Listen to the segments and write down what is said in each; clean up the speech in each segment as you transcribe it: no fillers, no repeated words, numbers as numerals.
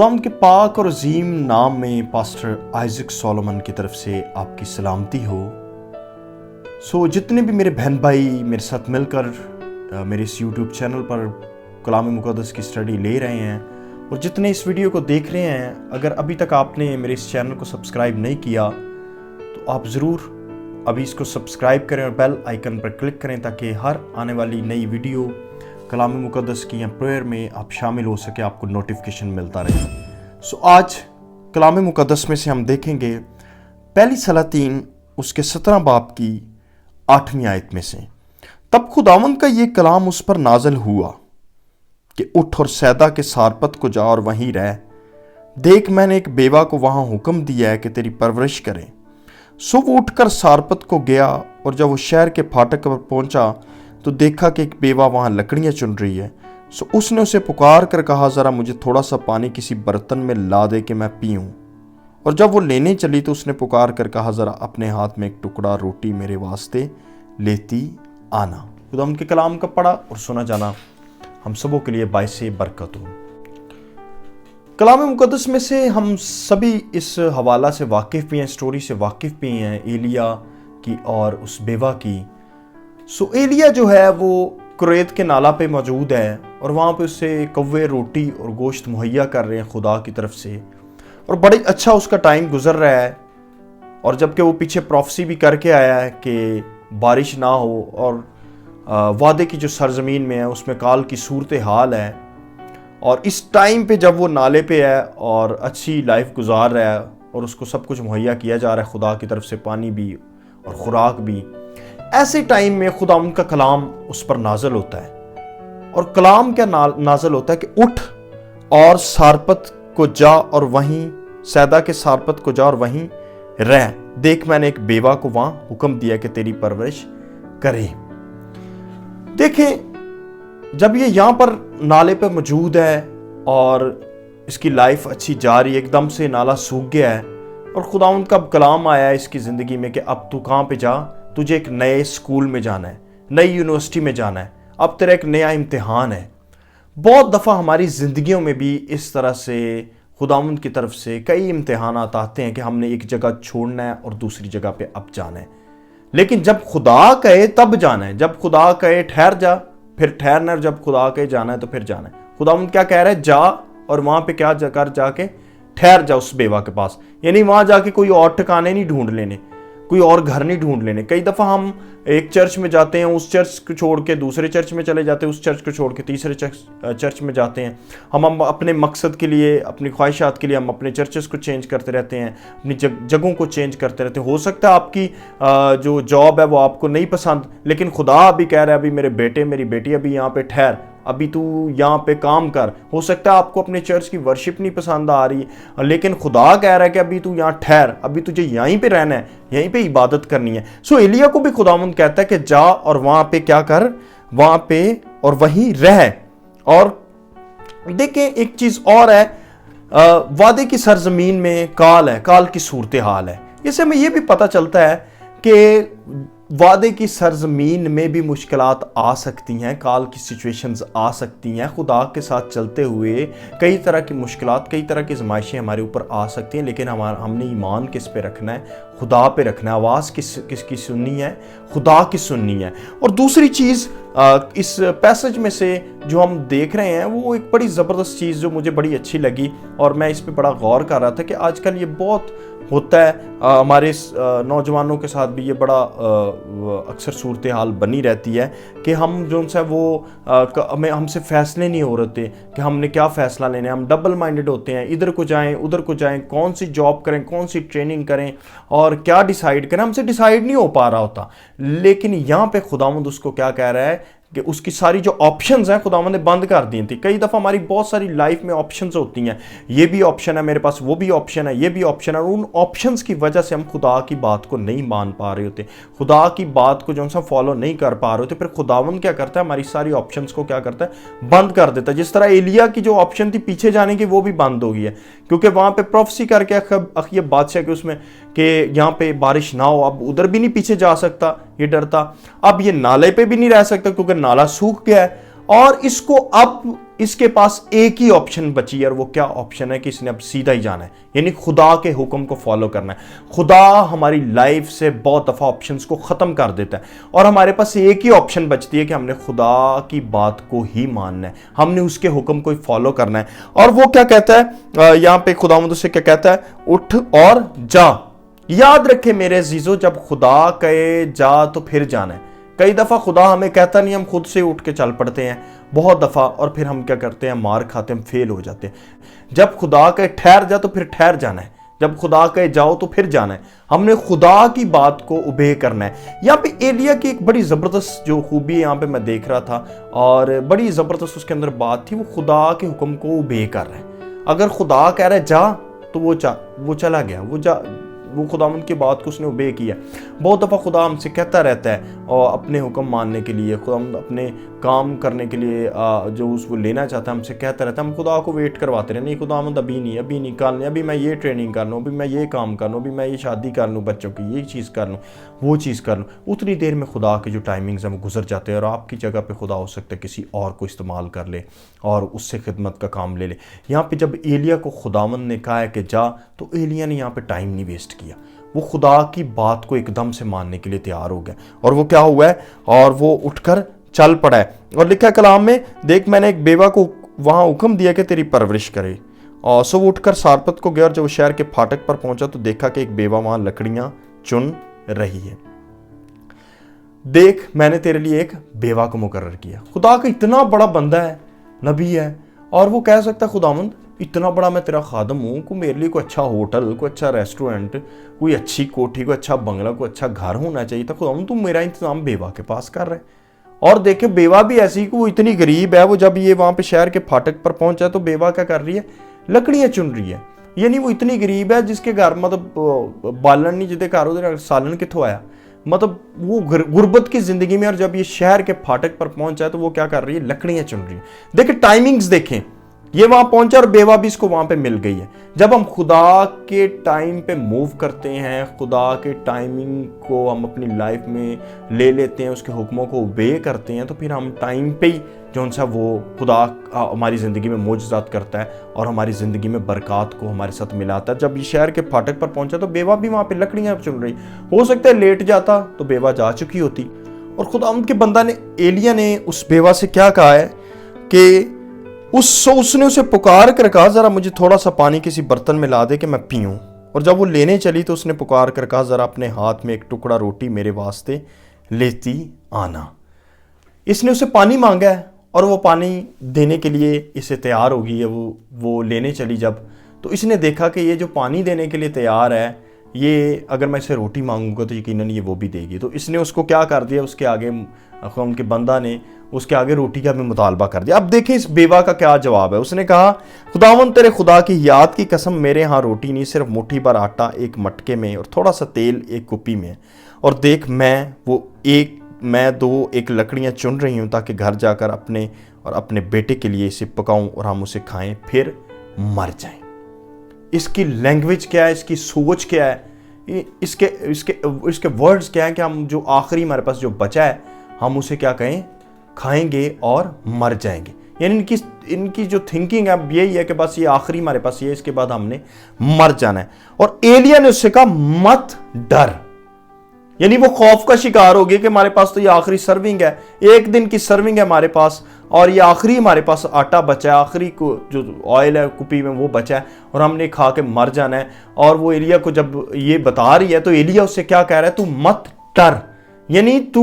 خداوند کے پاک اور عظیم نام میں پاسٹر آئزک سولومن کی طرف سے آپ کی سلامتی ہو۔ جتنے بھی میرے بہن بھائی میرے ساتھ مل کر میرے اس یوٹیوب چینل پر کلام مقدس کی سٹڈی لے رہے ہیں اور جتنے اس ویڈیو کو دیکھ رہے ہیں، اگر ابھی تک آپ نے میرے اس چینل کو سبسکرائب نہیں کیا تو آپ ضرور ابھی اس کو سبسکرائب کریں اور بیل آئیکن پر کلک کریں تاکہ ہر آنے والی نئی ویڈیو کلام مقدس کی یا پریئر میں آپ شامل ہو سکے، آپ کو نوٹیفیکیشن ملتا رہے۔ آج کلام مقدس میں سے ہم دیکھیں گے پہلی سلاطین اس کے 17 باب کی 8ویں آیت میں سے۔ تب خداوند کا یہ کلام اس پر نازل ہوا کہ اٹھ اور سیدا کے سارپت کو جا اور وہیں رہ، دیکھ میں نے ایک بیوہ کو وہاں حکم دیا ہے کہ تیری پرورش کرے۔ وہ اٹھ کر سارپت کو گیا، اور جب وہ شہر کے پھاٹک پر پہنچا تو دیکھا کہ ایک بیوہ وہاں لکڑیاں چن رہی ہے۔ اس نے اسے پکار کر کہا، ذرا مجھے تھوڑا سا پانی کسی برتن میں لا دے کہ میں پیوں۔ اور جب وہ لینے چلی تو اس نے پکار کر کہا، ذرا اپنے ہاتھ میں ایک ٹکڑا روٹی میرے واسطے لیتی آنا۔ خدا ان کے کلام کا پڑھا اور سنا جانا ہم سبوں کے لیے باعث برکت ہو۔ کلام مقدس میں سے ہم سبھی اس حوالہ سے واقف بھی ہیں، سٹوری سے واقف بھی ہیں، ایلیا کی اور اس بیوہ کی۔ ایلیا جو ہے وہ کریت کے نالہ پہ موجود ہے اور وہاں پہ اسے کوے روٹی اور گوشت مہیا کر رہے ہیں خدا کی طرف سے، اور بڑی اچھا اس کا ٹائم گزر رہا ہے۔ اور جبکہ وہ پیچھے پروفیسی بھی کر کے آیا ہے کہ بارش نہ ہو، اور وعدے کی جو سرزمین میں ہے اس میں کال کی صورتحال ہے، اور اس ٹائم پہ جب وہ نالے پہ ہے اور اچھی لائف گزار رہا ہے اور اس کو سب کچھ مہیا کیا جا رہا ہے خدا کی طرف سے، پانی بھی اور خوراک بھی، ایسے ٹائم میں خدا ان کا کلام اس پر نازل ہوتا ہے۔ اور کلام کیا نازل ہوتا ہے کہ اٹھ اور سارپت کو جا اور وہیں سیدا کے سارپت کو جا اور وہیں رہ، دیکھ میں نے ایک بیوہ کو وہاں حکم دیا کہ تیری پرورش کرے۔ دیکھیں جب یہ یہاں پر نالے پہ موجود ہے اور اس کی لائف اچھی جا رہی ہے، ایک دم سے نالا سوکھ گیا ہے اور خداوند کا کلام آیا ہے اس کی زندگی میں کہ اب تو کہاں پہ جا، تجھے ایک نئے اسکول میں جانا ہے، نئی یونیورسٹی میں جانا ہے، اب تیرا ایک نیا امتحان ہے۔ بہت دفعہ ہماری زندگیوں میں بھی اس طرح سے خداوند کی طرف سے کئی امتحانات آتے ہیں کہ ہم نے ایک جگہ چھوڑنا ہے اور دوسری جگہ پہ اب جانا ہے، لیکن جب خدا کہے تب جانا ہے، جب خدا کہے ٹھہر جا پھر ٹھہرنا ہے، اور جب خدا کہے جانا ہے تو پھر جانا ہے۔ خداوند کیا کہہ رہا ہے؟ جا اور وہاں پہ کیا جا کے ٹھہر جا اس بیوہ کے پاس، یعنی وہاں جا کے کوئی اور ٹھکانے نہیں ڈھونڈ لینے، کوئی اور گھر نہیں ڈھونڈ لینے۔ کئی دفعہ ہم ایک چرچ میں جاتے ہیں، اس چرچ کو چھوڑ کے دوسرے چرچ میں چلے جاتے ہیں، اس چرچ کو چھوڑ کے تیسرے چرچ میں جاتے ہیں۔ ہم اپنے مقصد کے لیے، اپنی خواہشات کے لیے ہم اپنے چرچز کو چینج کرتے رہتے ہیں، اپنی جگہوں کو چینج کرتے رہتے ہیں۔ ہو سکتا ہے آپ کی جو جاب ہے وہ آپ کو نہیں پسند، لیکن خدا ابھی کہہ رہا ہے ابھی میرے بیٹے میری بیٹی ابھی یہاں پہ ٹھہر، ابھی تو یہاں پہ کام کر۔ ہو سکتا ہے آپ کو اپنے چرچ کی ورشپ نہیں پسند آ رہی، لیکن خدا کہہ رہا ہے کہ ابھی تو یہاں ٹھہر، ابھی تجھے یہیں پہ رہنا ہے، یہیں پہ عبادت کرنی ہے۔ ایلیا کو بھی خداوند کہتا ہے کہ جا اور وہاں پہ کیا کر، وہاں پہ اور وہیں رہ۔ اور دیکھیں ایک چیز اور ہے، وعدے کی سرزمین میں کال ہے، کال کی صورتحال ہے۔ اس سے ہمیں یہ بھی پتہ چلتا ہے کہ وعدے کی سرزمین میں بھی مشکلات آ سکتی ہیں، کال کی سچویشنز آ سکتی ہیں۔ خدا کے ساتھ چلتے ہوئے کئی طرح کی مشکلات، کئی طرح کی آزمائشیں ہمارے اوپر آ سکتی ہیں، لیکن ہم نے ایمان کس پہ رکھنا ہے؟ خدا پہ رکھنا ہے۔ آواز کس کی سننی ہے؟ خدا کی سننی ہے۔ اور دوسری چیز اس پیسج میں سے جو ہم دیکھ رہے ہیں وہ ایک بڑی زبردست چیز جو مجھے بڑی اچھی لگی، اور میں اس پہ بڑا غور کر رہا تھا کہ آج کل یہ بہت ہوتا ہے ہمارے نوجوانوں کے ساتھ بھی، یہ بڑا اکثر صورتحال بنی رہتی ہے کہ ہم جو سے وہ ہم سے فیصلے نہیں ہو رہتے کہ ہم نے کیا فیصلہ لینا ہے۔ ہم ڈبل مائنڈڈ ہوتے ہیں، ادھر کو جائیں ادھر کو جائیں، کون سی جاب کریں، کون سی ٹریننگ کریں اور کیا ڈیسائیڈ کریں، ہم سے ڈیسائیڈ نہیں ہو پا رہا ہوتا۔ لیکن یہاں پہ خداوند اس کو کیا کہہ رہا ہے کہ اس کی ساری جو آپشنز ہیں خداوند نے بند کر دی تھی۔ کئی دفعہ ہماری بہت ساری لائف میں آپشنز ہوتی ہیں، یہ بھی آپشن ہے میرے پاس، وہ بھی آپشن ہے، یہ بھی آپشن ہے، اور ان آپشنز کی وجہ سے ہم خدا کی بات کو نہیں مان پا رہے ہوتے، خدا کی بات کو جو ہم فالو نہیں کر پا رہے ہوتے۔ پھر خداوند کیا کرتا ہے؟ ہماری ساری آپشنز کو کیا کرتا ہے؟ بند کر دیتا ہے۔ جس طرح ایلیا کی جو آپشن تھی پیچھے جانے کی وہ بھی بند ہو گئی ہے، کیونکہ وہاں پہ پروفیسی کر کے اخیب بادشاہ کے اس میں کہ یہاں پہ بارش نہ ہو، اب ادھر بھی نہیں پیچھے جا سکتا، یہ ڈرتا، اب یہ نالے پہ بھی نہیں رہ سکتا کیونکہ نالا سوکھ گیا ہے، اور اس کو اب اس کے پاس ایک ہی آپشن بچی ہے، اور وہ کیا آپشن ہے کہ اس نے اب سیدھا ہی جانا ہے، یعنی خدا کے حکم کو فالو کرنا ہے۔ خدا ہماری لائف سے بہت دفعہ آپشنز کو ختم کر دیتا ہے، اور ہمارے پاس ایک ہی آپشن بچتی ہے کہ ہم نے خدا کی بات کو ہی ماننا ہے، ہم نے اس کے حکم کو ہی فالو کرنا ہے۔ اور وہ کیا کہتا ہے یہاں پہ خداوند سے کیا کہتا ہے؟ اٹھ اور جا۔ یاد رکھے میرے عزیزو، جب خدا کہے جا تو پھر جانا ہے۔ کئی دفعہ خدا ہمیں کہتا نہیں، ہم خود سے اٹھ کے چل پڑتے ہیں بہت دفعہ، اور پھر ہم کیا کرتے ہیں؟ مار کھاتے ہیں، فیل ہو جاتے ہیں۔ جب خدا کہے ٹھہر جا تو پھر ٹھہر جانا ہے، جب خدا کہے جاؤ تو پھر جانا ہے۔ ہم نے خدا کی بات کو اوبے کرنا ہے۔ یہاں پہ ایلیا کی ایک بڑی زبردست جو خوبی ہے یہاں پہ میں دیکھ رہا تھا، اور بڑی زبردست اس کے اندر بات تھی، وہ خدا کے حکم کو اوبے کر رہا ہے۔ اگر خدا کہہ رہا ہے جا تو وہ چلا گیا، وہ خداوند کی بات کو اس نے اوبے کیا۔ بہت دفعہ خدا ہم سے کہتا رہتا ہے اور اپنے حکم ماننے کے لیے، خداوند اپنے کام کرنے کے لیے جو اس کو لینا چاہتا ہے ہم سے کہتا رہتا ہے، ہم خدا کو ویٹ کرواتے رہے، نہیں خداوند ابھی نہیں کل نہیں، ابھی میں یہ ٹریننگ کر لوں، ابھی میں یہ کام کر لوں، ابھی میں یہ شادی کر لوں بچوں کی، یہ چیز کر لوں، وہ چیز کر لوں۔ اتنی دیر میں خدا کے جو ٹائمنگز ہیں وہ گزر جاتے ہیں، اور آپ کی جگہ پہ خدا ہو سکتا ہے کسی اور کو استعمال کر لے اور اس سے خدمت کا کام لے لے۔ یہاں پہ جب ایلیا کو خداوند نے کہا ہے کہ جا، تو ایلیا نے یہاں پہ ٹائم نہیں ویسٹ کیا، وہ خدا کی بات کو ایک دم سے ماننے کے لیے تیار ہو گیا، اور وہ کیا ہوا ہے؟ اور وہ اٹھ کر چل پڑا ہے۔ اور لکھا ہے کلام میں، دیکھ میں نے ایک بیوہ کو وہاں حکم دیا کہ تیری پرورش کرے، اور سو وہ اٹھ کر سارپت کو گیا، اور جب وہ شہر کے پھاٹک پر پہنچا تو دیکھا کہ ایک بیوہ وہاں لکڑیاں چن رہی ہے۔ دیکھ میں نے تیرے لیے ایک بیوہ کو مقرر کیا۔ خدا کا اتنا بڑا بندہ ہے، نبی ہے، اور وہ کہہ سکتا ہے خداوند اتنا بڑا میں تیرا خادم ہوں، کو میرے لیے کوئی اچھا ہوٹل، کوئی اچھا ریسٹورنٹ، کوئی اچھی کوٹھی، کوئی اچھا بنگلہ، کوئی اچھا گھر ہونا چاہیے تھا، خداوند تم میرا انتظام بیوہ کے پاس کر رہے۔ اور دیکھیں بیوہ بھی ایسی کہ وہ اتنی غریب ہے، وہ جب یہ وہاں پہ شہر کے پھاٹک پر پہنچا تو بیوہ کیا کر رہی ہے؟ لکڑیاں چن رہی ہے۔ یعنی وہ اتنی غریب ہے جس کے گھر مطلب بالن نہیں، جدے گھر ادھر سالن کتوں آیا، مطلب وہ غربت کی زندگی میں، اور جب یہ شہر کے پھاٹک پر پہنچا ہے تو وہ کیا کر رہی ہے؟ لکڑیاں چن رہی ہے۔ دیکھیں ٹائمنگز دیکھیں، یہ وہاں پہنچا اور بیوہ بھی اس کو وہاں پہ مل گئی ہے۔ جب ہم خدا کے ٹائم پہ موو کرتے ہیں، خدا کے ٹائمنگ کو ہم اپنی لائف میں لے لیتے ہیں، اس کے حکموں کو اوبے کرتے ہیں، تو پھر ہم ٹائم پہ ہی جو سا وہ خدا ہماری زندگی میں معجزات کرتا ہے اور ہماری زندگی میں برکات کو ہمارے ساتھ ملاتا ہے۔ جب یہ شہر کے پھاٹک پر پہنچا تو بیوہ بھی وہاں پہ لکڑیاں چن رہی، ہو سکتا ہے لیٹ جاتا تو بیوہ جا چکی ہوتی۔ اور خداوند کے بندہ نے ایلیا نے اس بیوہ سے کیا کہا ہے کہ اس نے اسے پکار کر کہا ذرا مجھے تھوڑا سا پانی کسی برتن میں لا دے کہ میں پیوں۔ اور جب وہ لینے چلی تو اس نے پکار کر کہا ذرا اپنے ہاتھ میں ایک ٹکڑا روٹی میرے واسطے لیتی آنا۔ اس نے اسے پانی مانگا ہے اور وہ پانی دینے کے لیے اسے تیار ہو گئی ہے۔ وہ لینے چلی جب، تو اس نے دیکھا کہ یہ جو پانی دینے کے لیے تیار ہے، یہ اگر میں اسے روٹی مانگوں گا تو یقیناً یہ وہ بھی دے گی۔ تو اس نے اس کو کیا کر دیا؟ اس کے آگے ان کے بندہ نے اس کے آگے روٹی کا بھی مطالبہ کر دیا۔ اب دیکھیں اس بیوہ کا کیا جواب ہے۔ اس نے کہا خداوند تیرے خدا کی یاد کی قسم، میرے ہاں روٹی نہیں، صرف مٹھی بھر آٹا ایک مٹکے میں اور تھوڑا سا تیل ایک کپی میں، اور دیکھ میں ایک لکڑیاں چن رہی ہوں تاکہ گھر جا کر اپنے اور اپنے بیٹے کے لیے اسے پکاؤں اور ہم اسے کھائیں پھر مر جائیں۔ اس کی لینگویج کیا ہے؟ اس کی سوچ کیا ہے؟ اس کے ورڈز کیا ہیں کہ ہم جو آخری ہمارے پاس جو بچا ہے ہم اسے کیا کہیں؟ کھائیں گے اور مر جائیں گے۔ یعنی ان کی جو تھنکنگ ہے اب یہی ہے کہ بس یہ آخری ہمارے پاس یہ ہے، اس کے بعد ہم نے مر جانا ہے۔ اور ایلیا نے اس سے کہا مت ڈر، یعنی وہ خوف کا شکار ہو گیا کہ ہمارے پاس تو یہ آخری سرونگ ہے، ایک دن کی سرونگ ہے ہمارے پاس، اور یہ آخری ہمارے پاس آٹا بچا ہے، آخری جو آئل ہے کپی میں وہ بچا ہے، اور ہم نے کھا کے مر جانا ہے۔ اور وہ ایلیا کو جب یہ بتا رہی ہے تو ایلیا اس سے کیا کہہ رہا ہے؟ تو مت ڈر، یعنی تو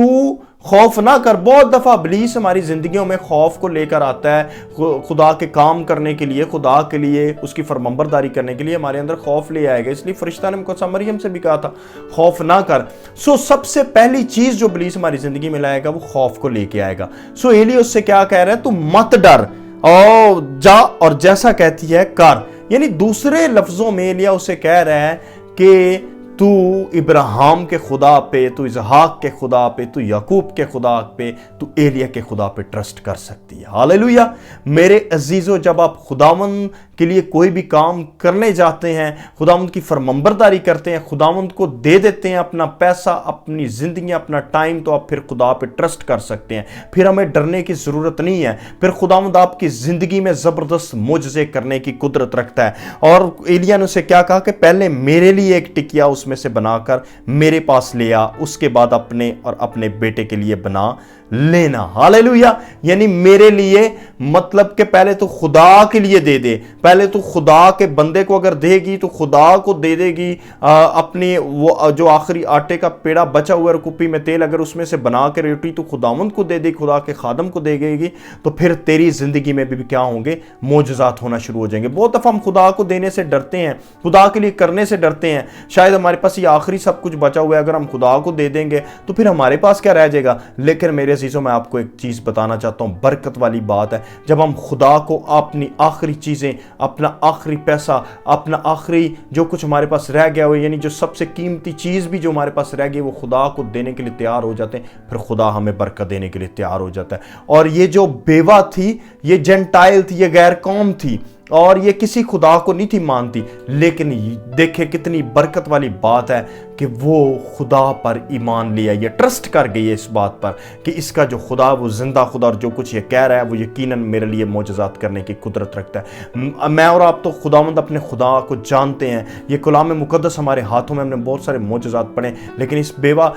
خوف نہ کر۔ بہت دفعہ ابلیس ہماری زندگیوں میں خوف کو لے کر آتا ہے، خدا کے کام کرنے کے لیے، خدا کے لیے اس کی فرمانبرداری کرنے کے لیے ہمارے اندر خوف لے آئے گا۔ اس لیے فرشتہ نے مقدسہ مریم سے بھی کہا تھا خوف نہ کر۔ سب سے پہلی چیز جو ابلیس ہماری زندگی میں لائے گا وہ خوف کو لے کے آئے گا۔ ایلی اس سے کیا کہہ رہا ہے؟ تو مت ڈر، اور جا اور جیسا کہتی ہے کر۔ یعنی دوسرے لفظوں میں ایلیا اسے کہہ رہا ہے کہ تو ابراہیم کے خدا پہ، تو اسحاق کے خدا پہ، تو یعقوب کے خدا پہ، تو ایلیا کے خدا پہ ٹرسٹ کر سکتی ہے۔ ہاللیلویہ۔ میرے عزیزو، جب آپ خداوند کے لیے کوئی بھی کام کرنے جاتے ہیں، خداوند کی فرمانبرداری کرتے ہیں، خداوند کو دے دیتے ہیں اپنا پیسہ، اپنی زندگی، اپنا ٹائم، تو آپ پھر خدا پہ ٹرسٹ کر سکتے ہیں، پھر ہمیں ڈرنے کی ضرورت نہیں ہے، پھر خداوند آپ کی زندگی میں زبردست معجزے کرنے کی قدرت رکھتا ہے۔ اور ایلیا نے اسے کیا کہا کہ پہلے میرے لیے ایک ٹکیا اس میں سے بنا کر میرے پاس لے آ، اس کے بعد اپنے اور اپنے بیٹے کے لیے بنا لینا۔ ہاللیلویا! یعنی میرے لیے مطلب کہ پہلے تو خدا کے لیے دے دے، پہلے تو خدا کے بندے کو اگر دے گی تو خدا کو دے دے گی اپنی وہ جو آخری آٹے کا پیڑا بچا ہوا ہے کپی میں تیل، اگر اس میں سے بنا کے روٹی تو خداوند کو دے دے، خدا کے خادم کو دے گی، تو پھر تیری زندگی میں بھی کیا ہوں گے؟ معجزات ہونا شروع ہو جائیں گے۔ بہت دفعہ ہم خدا کو دینے سے ڈرتے ہیں، خدا کے لیے کرنے سے ڈرتے ہیں، شاید ہمارے پاس یہ آخری سب کچھ بچا ہوا ہے، اگر ہم خدا کو دے دیں گے تو پھر ہمارے پاس کیا رہ جائے گا؟ لیکن میرے عزیزوں، میں آپ کو ایک چیز بتانا چاہتا ہوں، برکت والی بات ہے، جب ہم خدا کو اپنی آخری چیزیں، اپنا آخری پیسہ، اپنا آخری جو کچھ ہمارے پاس رہ گیا ہو، یعنی جو سب سے قیمتی چیز بھی جو ہمارے پاس رہ گئی، وہ خدا کو دینے کے لیے تیار ہو جاتے ہیں، پھر خدا ہمیں برکت دینے کے لیے تیار ہو جاتا ہے۔ اور یہ جو بیوہ تھی، یہ جنٹائل تھی، یہ غیر قوم تھی، اور یہ کسی خدا کو نہیں تھی مانتی، لیکن دیکھیں کتنی برکت والی بات ہے کہ وہ خدا پر ایمان لیا، یہ ٹرسٹ کر گئی ہے اس بات پر کہ اس کا جو خدا وہ زندہ خدا، اور جو کچھ یہ کہہ رہا ہے وہ یقیناً میرے لیے معجزات کرنے کی قدرت رکھتا ہے۔ میں اور آپ تو خداوند اپنے خدا کو جانتے ہیں، یہ کلام مقدس ہمارے ہاتھوں میں، ہم نے بہت سارے معجزات پڑھے، لیکن اس بیوہ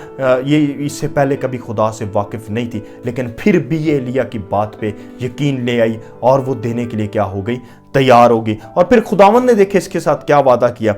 یہ اس سے پہلے کبھی خدا سے واقف نہیں تھی، لیکن پھر بھی یہ ایلیا کی بات پہ یقین لے آئی اور وہ دینے کے لیے کیا ہو گئی؟ تیار ہوگی۔ اور پھر خداوند نے دیکھے اس کے ساتھ کیا وعدہ کیا۔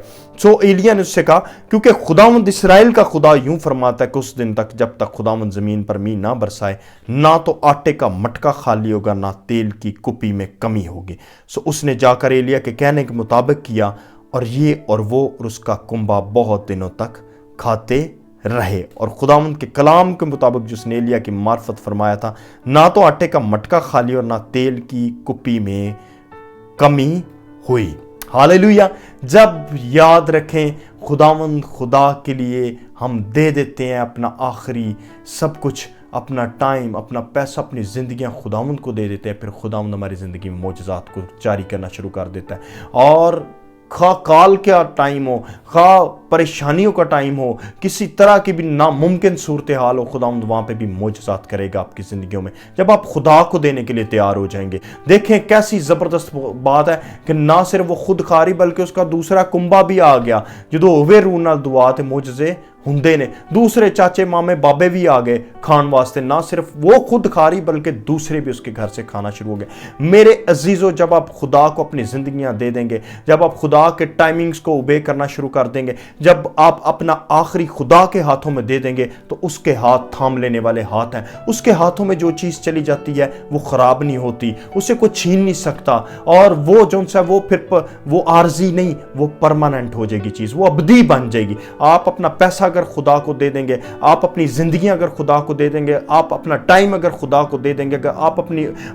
ایلیا نے اس سے کہا، کیونکہ خداوند اسرائیل کا خدا یوں فرماتا ہے کہ اس دن تک جب تک خداوند زمین پر مینہ نہ برسائے، نہ تو آٹے کا مٹکا خالی ہوگا، نہ تیل کی کپی میں کمی ہوگی۔ اس نے جا کر ایلیا کے کہنے کے مطابق کیا، اور یہ اور وہ اور اس کا کنبہ بہت دنوں تک کھاتے رہے۔ اور خداوند کے کلام کے مطابق جو اس نے ایلیا کی معرفت فرمایا تھا، نہ تو آٹے کا مٹکا خالی اور نہ تیل کی کپی میں کمی ہوئی۔ ہاللیلویا! جب یاد رکھیں خداوند خدا کے لیے ہم دے دیتے ہیں اپنا آخری سب کچھ، اپنا ٹائم، اپنا پیسہ، اپنی زندگیاں خداوند کو دے دیتے ہیں، پھر خداوند ہماری زندگی میں معجزات کو جاری کرنا شروع کر دیتا ہے۔ اور خواہ کال کا ٹائم ہو، خواہ پریشانیوں کا ٹائم ہو، کسی طرح کی بھی ناممکن صورتحال ہو، خداوند وہاں پہ بھی معجزات کرے گا آپ کی زندگیوں میں، جب آپ خدا کو دینے کے لیے تیار ہو جائیں گے۔ دیکھیں کیسی زبردست بات ہے کہ نہ صرف وہ خود خاری بلکہ اس کا دوسرا کنبہ بھی آ گیا، جدو ہوئے روح نال دعا تے معجزے ہندے نے، دوسرے چاچے مامے بابے بھی آ گئے کھان واسطے، نہ صرف وہ خود کھاری بلکہ دوسرے بھی اس کے گھر سے کھانا شروع ہو گئے۔ میرے عزیزو، جب آپ خدا کو اپنی زندگیاں دے دیں گے، جب آپ خدا کے ٹائمنگز کو اوبے کرنا شروع کر دیں گے، جب آپ اپنا آخری خدا کے ہاتھوں میں دے دیں گے، تو اس کے ہاتھ تھام لینے والے ہاتھ ہیں، اس کے ہاتھوں میں جو چیز چلی جاتی ہے وہ خراب نہیں ہوتی، اسے کوئی چھین نہیں سکتا، اور وہ جو سا وہ پھر وہ عارضی نہیں، وہ پرماننٹ ہو جائے گی چیز، وہ ابدی بن جائے گی۔ آپ اپنا پیسہ اگر خدا کو دے دیں گے، آپ اپنی زندگیاں اگر خدا کو دے دیں گے، آپ اپنا ٹائم اگر خدا کو دے دیں گے، اگر آپ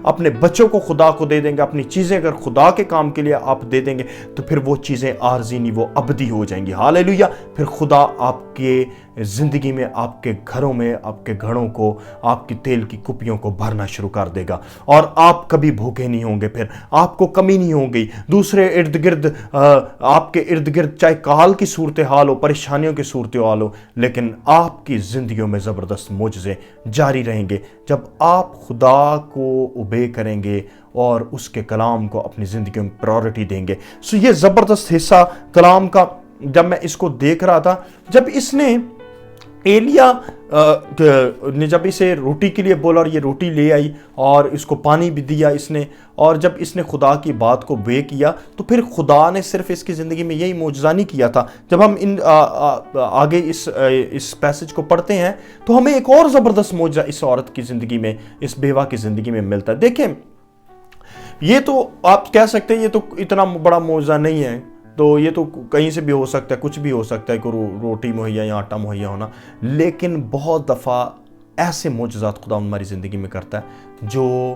اپنے بچوں کو خدا کو دے دیں گے، اپنی چیزیں اگر خدا کے کام کے لیے آپ دے دیں گے، تو پھر وہ چیزیں عارضی نہیں، وہ ابدی ہو جائیں گی۔ ہاللیلویا! پھر خدا آپ کے زندگی میں، آپ کے گھروں میں، آپ کے گھڑوں کو، آپ کی تیل کی کپیوں کو بھرنا شروع کر دے گا، اور آپ کبھی بھوکے نہیں ہوں گے، پھر آپ کو کمی نہیں ہوگی۔ دوسرے ارد گرد آپ کے ارد گرد چاہے کال کی صورتحال ہو، پریشانیوں کی صورتحال ہو، لیکن آپ کی زندگیوں میں زبردست معجزے جاری رہیں گے جب آپ خدا کو اوبے کریں گے اور اس کے کلام کو اپنی زندگیوں میں پرائورٹی دیں گے۔ یہ زبردست حصہ کلام کا جب میں اس کو دیکھ رہا تھا، جب اس نے ایلیا نے جب اسے روٹی کے لیے بولا اور یہ روٹی لے آئی اور اس کو پانی بھی دیا اس نے، اور جب اس نے خدا کی بات کو بے کیا، تو پھر خدا نے صرف اس کی زندگی میں یہی معجزہ نہیں کیا تھا۔ جب ہم آگے اس پیسج کو پڑھتے ہیں تو ہمیں ایک اور زبردست معجزہ اس عورت کی زندگی میں، اس بیوہ کی زندگی میں ملتا ہے۔ دیکھیں، یہ تو آپ کہہ سکتے ہیں یہ تو اتنا بڑا معجزہ نہیں ہے، تو یہ تو کہیں سے بھی ہو سکتا ہے، کچھ بھی ہو سکتا ہے، کوئی روٹی مہیا یا آٹا مہیا ہونا، لیکن بہت دفعہ ایسے معجزات خدا ہماری زندگی میں کرتا ہے جو